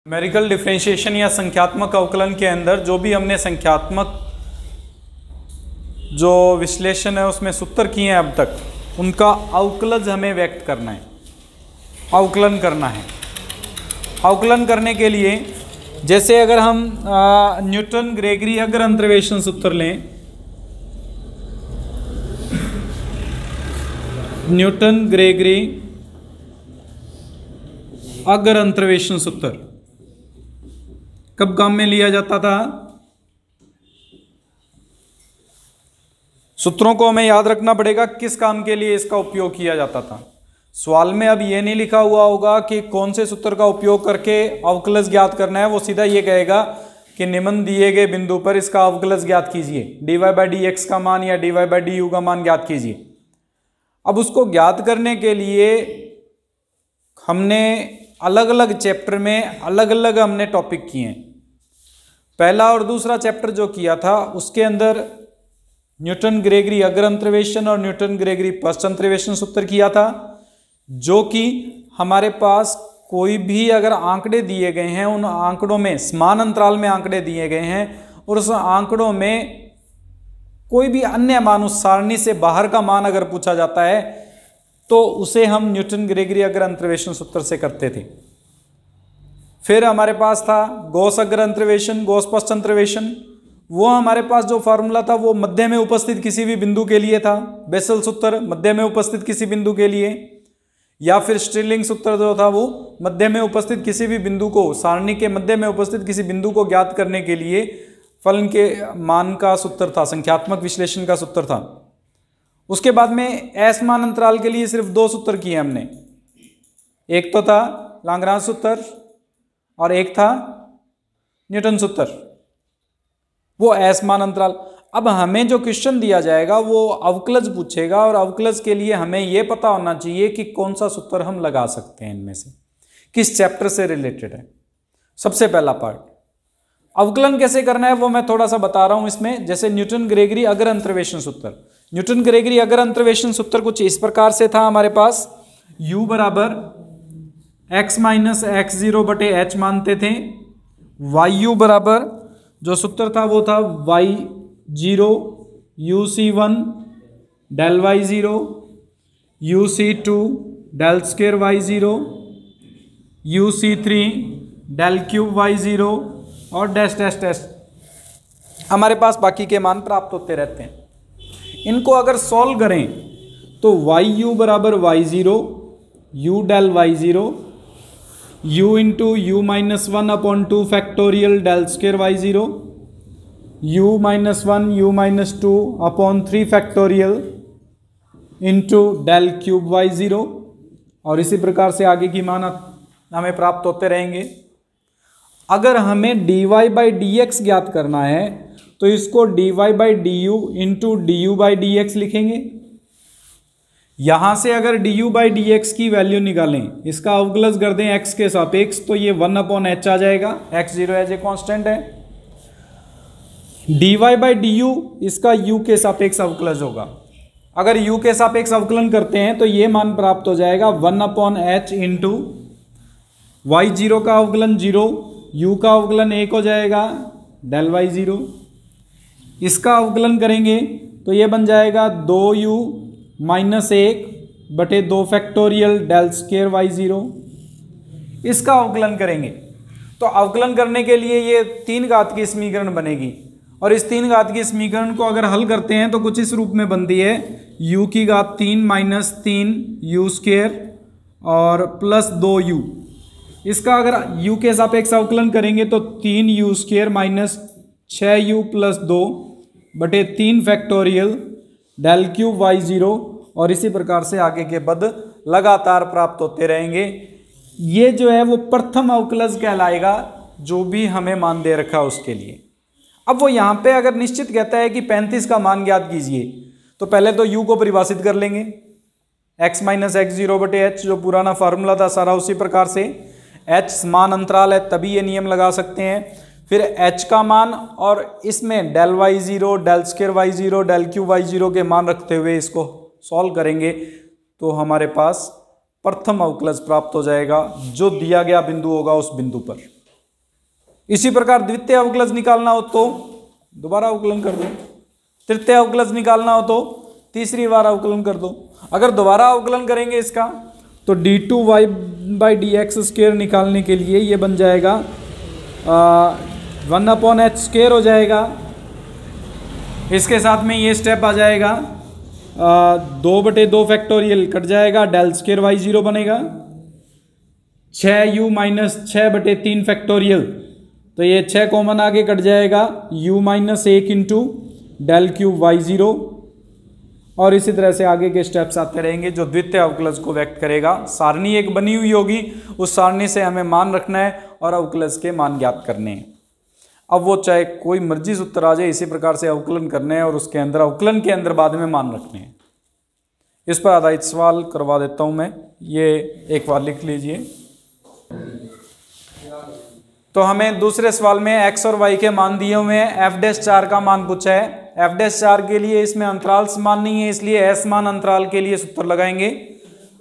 Numerical differentiation या संख्यात्मक अवकलन के अंदर जो भी हमने संख्यात्मक जो विश्लेषण है उसमें सूत्र किए हैं अब तक, उनका अवकलज हमें व्यक्त करना है, अवकलन करना है। अवकलन करने के लिए जैसे अगर हम न्यूटन ग्रेगरी अगर अंतर्वेशन सूत्र लें, न्यूटन ग्रेगरी अगर अंतर्वेशन सूत्र कब काम में लिया जाता था? सूत्रों को हमें याद रखना पड़ेगा किस काम के लिए इसका उपयोग किया जाता था। सवाल में अब यह नहीं लिखा हुआ होगा कि कौन से सूत्र का उपयोग करके अवकलज ज्ञात करना है, वो सीधा ये कहेगा कि निम्न दिए गए बिंदु पर इसका अवकलज ज्ञात कीजिए, dy बाई डी एक्स का मान या dy बाई डी यू का मान ज्ञात कीजिए। अब उसको ज्ञात करने के लिए हमने अलग अलग चैप्टर में अलग अलग हमने टॉपिक किए हैं। पहला और दूसरा चैप्टर जो किया था उसके अंदर न्यूटन ग्रेगरी अग्र अंतर्वेशन और न्यूटन ग्रेगरी पश्च अंतर्वेशन सूत्र किया था, जो कि हमारे पास कोई भी अगर आंकड़े दिए गए हैं, उन आंकड़ों में समान अंतराल में आंकड़े दिए गए हैं और उस आंकड़ों में कोई भी अन्य मान, उस सारणी से बाहर का मान अगर पूछा जाता है तो उसे हम न्यूटन ग्रेगरी अग्र अंतर्वेशन सूत्र से करते थे। फिर हमारे पास था गॉस अग्र अंतर्वेशन, गॉस पश्च अंतर्वेशन। वो हमारे पास जो फार्मूला था वो मध्य में उपस्थित किसी भी बिंदु के लिए था, बेसल सूत्र मध्य में उपस्थित किसी बिंदु के लिए, या फिर स्टिरलिंग सूत्र जो था वो मध्य में उपस्थित किसी भी बिंदु को, सारणी के मध्य में उपस्थित किसी बिंदु को ज्ञात करने के लिए फलन के मान का सूत्र था, संख्यात्मक विश्लेषण का सूत्र था। उसके बाद में असमान अंतराल के लिए सिर्फ दो सूत्र किए हमने, एक तो था लाग्रांज सूत्र और एक था न्यूटन सूत्र, वो असमान अंतराल। अब हमें जो क्वेश्चन दिया जाएगा वो अवकलज पूछेगा और अवकलज के लिए हमें यह पता होना चाहिए कि कौन सा सूत्र हम लगा सकते हैं, इनमें से किस चैप्टर से रिलेटेड है। सबसे पहला पार्ट अवकलन कैसे करना है वो मैं थोड़ा सा बता रहा हूं इसमें। जैसे न्यूटन ग्रेगरी अग्र अंतर्वेशन सूत्र, न्यूटन ग्रेगरी अग्र अंतर्वेशन सूत्र कुछ इस प्रकार से था हमारे पास, u बराबर x माइनस एक्स जीरो बटे एच मानते थे, वाई बराबर जो सूत्र था वो था y zero u c one del y zero u c two del square y zero u c three del cube y zero और डैश डैश डैश हमारे पास बाकी के मान प्राप्त होते रहते हैं। इनको अगर सॉल्व करें तो वाई यू बराबर y zero u del y zero u into u minus one upon two factorial del square y zero u minus one u minus two upon three factorial into del cube y zero, और इसी प्रकार से आगे की मान हमें प्राप्त होते रहेंगे। अगर हमें dy बाई डी एक्स ज्ञात करना है तो इसको dy by d you into D you by D x लिखेंगे। यहां से अगर du बाई डी एक्स की वैल्यू निकालें, इसका अवकलज कर दें x के सापेक्ष, तो ये 1 अपॉन एच आ जाएगा, x zero as a constant है। dy बाई डी यू इसका u के सापेक्ष अवकलज होगा। अगर u के सापेक्ष अवकलन करते हैं तो ये मान प्राप्त हो जाएगा 1 upon H into y zero का अवकलन जीरो, u का अवकलन 1 हो जाएगा डेल वाई जीरो। इसका अवकलन करेंगे तो ये बन जाएगा 2u माइनस 1 बटे 2 factorial del square y zero. इसका अवकलन करेंगे तो अवकलन करने के लिए ये 3 घात की समीकरण बनेगी, और इस 3 घात की समीकरण को अगर हल करते हैं तो कुछ इस रूप में बनती है, u की घात 3 माइनस 3 u स्क्वेयर और प्लस 2u। इसका अगर u के सापेक्ष अवकलन करेंगे तो 3u square minus 6u plus 2 बटे 3 factorial del cube y zero, और इसी प्रकार से आगे के पद लगातार प्राप्त होते रहेंगे। ये जो है वो प्रथम अवकलज कहलाएगा, जो भी हमें मान दे रखा है उसके लिए। अब वो यहाँ पे अगर निश्चित कहता है कि 35 का मान ज्ञात कीजिए, तो पहले तो u को परिभाषित कर लेंगे, x माइनस एक्स जीरो बटे एच, जो पुराना फार्मूला था सारा उसी प्रकार से। h समान अंतराल है तभी ये नियम लगा सकते हैं। फिर h का मान और इसमें del y zero del square y zero del cube y zero के मान रखते हुए इसको सॉल्व करेंगे तो हमारे पास प्रथम अवकलज प्राप्त हो जाएगा, जो दिया गया बिंदु होगा उस बिंदु पर। इसी प्रकार द्वितीय अवकलज निकालना हो तो दोबारा अवकलन कर दो, तृतीय अवकलज निकालना हो तो तीसरी बार अवकलन कर दो। अगर दोबारा अवकलन करेंगे इसका तो d2y/dx² निकालने के लिए ये बन जाएगा 1/h² हो जाएगा। इसके साथ में ये स्टेप आ जाएगा 2/2 फैक्टोरियल कट जाएगा, del² y0 बनेगा 6u - 6/3 फैक्टोरियल, तो ये 6 कॉमन आगे कट जाएगा u - 1 इंटू del³ y0, और इसी तरह से आगे के स्टेप्स आते रहेंगे जो द्वितीय अवकलज को व्यक्त करेगा। सारणी एक बनी हुई होगी, उस सारणी से हमें मान रखना है और अवकलज के मान ज्ञात करने हैं। अब वो चाहे कोई मर्जी सूत्र आ जाए, इसी प्रकार से अवकलन करने हैं और उसके अंदर अवकलन के अंदर बाद में मान रखने हैं। इस पर आधारित सवाल करवा देता हूं मैं, ये एक बार लिख लीजिए। तो हमें दूसरे सवाल में x और y के मान दिए हुए हैं, f'4 का मान पूछा है। f'4 के लिए इसमें अंतराल समान नहीं है, इसलिए s मान अंतराल के लिए सूत्र लगाएंगे।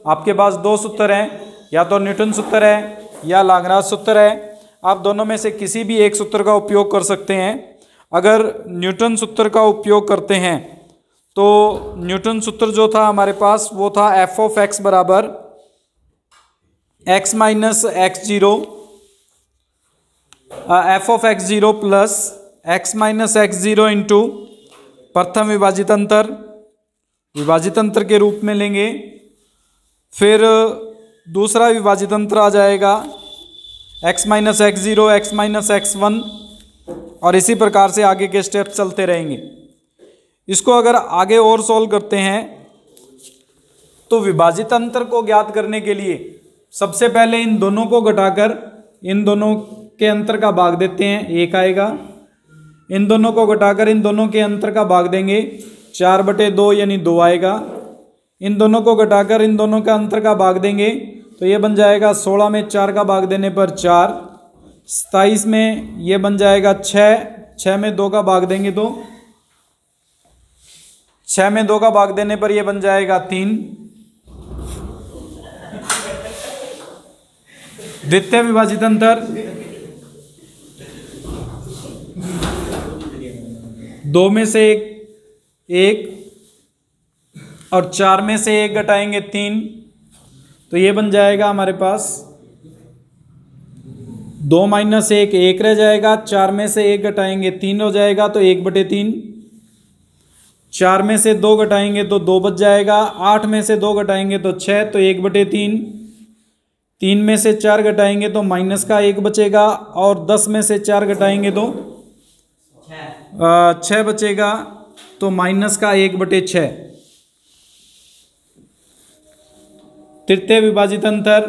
आपके पास दो सूत्र हैं, या तो न्यूटन सूत्र है या लाग्रांज सूत्र है। आप दोनों में से किसी भी एक सूत्र का उपयोग कर सकते हैं। अगर न्यूटन सूत्र का उपयोग करते हैं तो न्यूटन सूत्र जो था हमारे पास वो था f(x) बराबर x - x0 f(x0) plus x - x0 into प्रथम विभाजित अंतर के रूप में लेंगे। फिर दूसरा विभाजित अंतर आ जाएगा x - x0 x - x1, और इसी प्रकार से आगे के स्टेप चलते रहेंगे। इसको अगर आगे और सॉल्व करते हैं तो विभाजित अंतर को ज्ञात करने के लिए सबसे पहले इन दोनों को घटाकर इन दोनों के अंतर का भाग देते हैं, 1 आएगा। इन दोनों को घटाकर इन दोनों के अंतर का भाग देंगे, 4/2 यानी 2 आएगा। इन दोनों को घटाकर इन दोनों का अंतर का भाग देंगे तो ये बन जाएगा 16 में 4 का भाग देने पर 4, 27 में ये बन जाएगा 6 में 2 का भाग देंगे तो 6 में 2 का भाग देने पर ये बन जाएगा 3। द्वितीय विभाजित अंतर 2 में से 1 और 4 में से 1 घटाएंगे 3, तो ये बन जाएगा हमारे पास 2 - 1 1 रह जाएगा। 4 में से 1 घटाएंगे 3 हो जाएगा, तो 1/3। 4 में से 2 घटाएंगे तो 2 बच जाएगा। 8 में से 2 घटाएंगे तो 6, तो 1/3। 3 में से 4 घटाएंगे तो माइनस का 1 बचेगा, और 10 में से 4 घटाएंगे तो 6 बचेगा, तो माइनस का 1/6। तृतीय विभाजित अंतर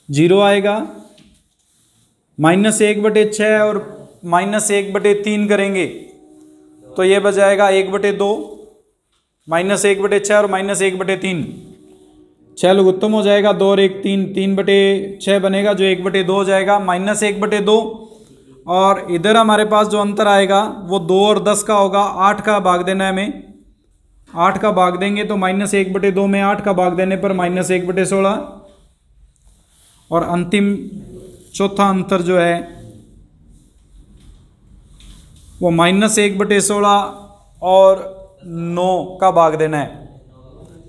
0 आएगा। -1/6 और -1/3 करेंगे तो ये बच जाएगा 1/2। -1/6 और -1/3, 6 लघुत्तम हो जाएगा, 2 और 1 3, 3/6 बनेगा जो 1/2 हो जाएगा। -1/2, और इधर हमारे पास जो अंतर आएगा वो 2 और 10 का होगा। 8 का भाग देना है हमें, 8 का भाग देंगे तो -1/2 में 8 का भाग देने पर -1/16, और अंतिम चौथा अंतर जो है वो -1/16 और 9 का भाग देना है।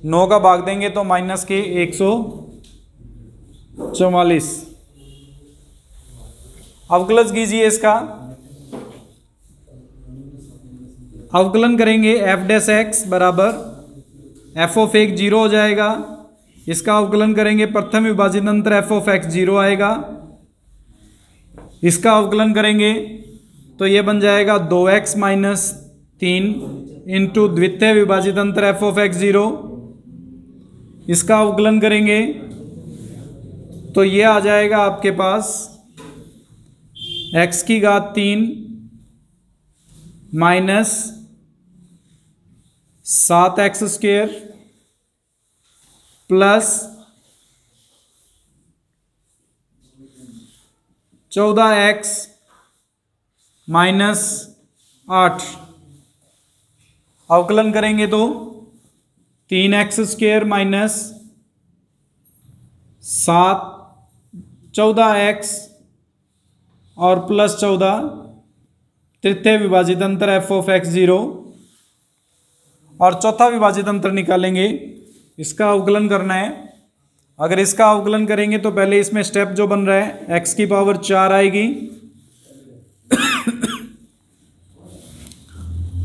9 का भाग देंगे तो -144। अवकलज कीजिए इसका। अवकलन करेंगे f' बराबर f(x) 0 हो जाएगा। इसका अवकलन करेंगे प्रथम विभाजित अंतर f(x) 0 आएगा। इसका अवकलन करेंगे तो ये बन जाएगा 2x - 3 इंटू द्वितीय विभाजित अंतर f(x) 0। इसका अवकलन करेंगे तो ये आ जाएगा आपके पास x की घात 3 minus 7x² plus 14x minus 8। अवकलन करेंगे तो 3x² माइनस 7 14x और प्लस 14 तृतीय विभाजित अंतर एफ ऑफ एक्स 0 और चौथा विभाजित अंतर निकालेंगे, इसका अवकलन करना है। अगर इसका अवकलन करेंगे तो पहले इसमें स्टेप जो बन रहा है x की पावर 4 आएगी,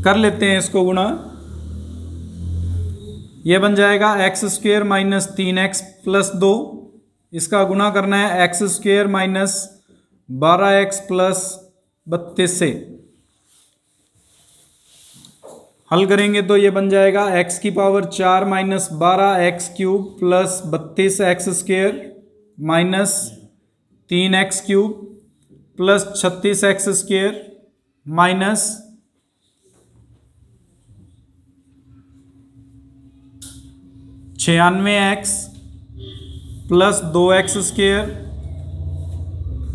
कर लेते हैं इसको गुणा, ये बन जाएगा x square minus 3x plus 2, इसका गुणा करना है x square minus 12x plus 32 से, हल करेंगे तो ये बन जाएगा x की power 4 minus 12x cube plus 32x square minus 3x cube plus 36x square minus 96x plus 2x square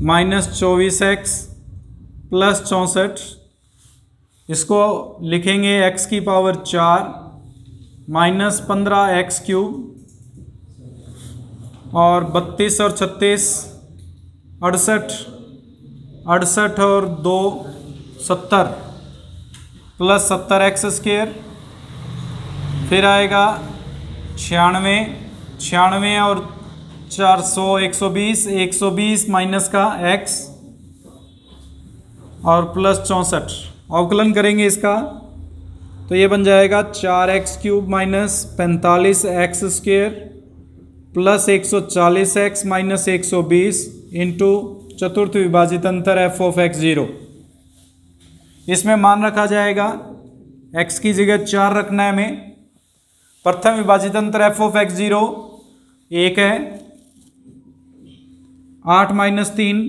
minus 24x plus 64, इसको लिखेंगे x की पावर 4 माइनस 15x क्यूब और 32 और 36 68 और 2 70 प्लस 70x स्क्वेयर, फिर आएगा 96 और 400 120 माइनस का x और प्लस 64, अवकलन करेंगे इसका तो ये बन जाएगा 4x cube minus 45x square plus 140x minus 120 into चतुर्थ विभाजित अंतर एफ ऑफ एक्स 0। इसमें मान रखा जाएगा, x की जगह 4 रखना है हमें। प्रथम विभाजित अंतर एफ ऑफ एक्स 0 1 है, 8 माइनस 3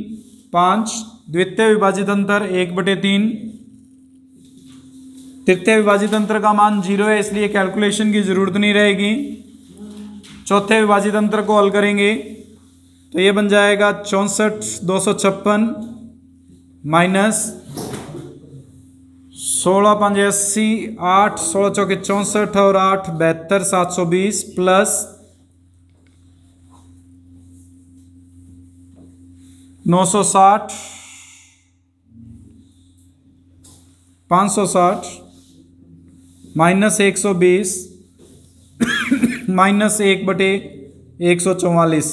5, द्वितीय विभाजित अंतर 1/3, तृतीय विभाजित अंतर का मान 0 है इसलिए कैलकुलेशन की जरूरत नहीं रहेगी। चौथे विभाजित अंतर को हल करेंगे तो ये बन जाएगा 64 256 माइनस 16 5 80 8 16 चौके 64 और 8 72 720 प्लस 960 560 माइनस 120 माइनस 1/144।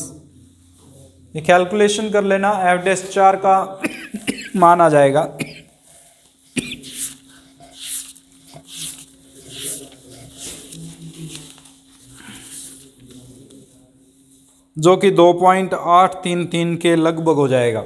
ये कैलकुलेशन कर लेना, एफ डैश 4 का मान आ जाएगा। जो कि 2.833 के लगभग हो जाएगा।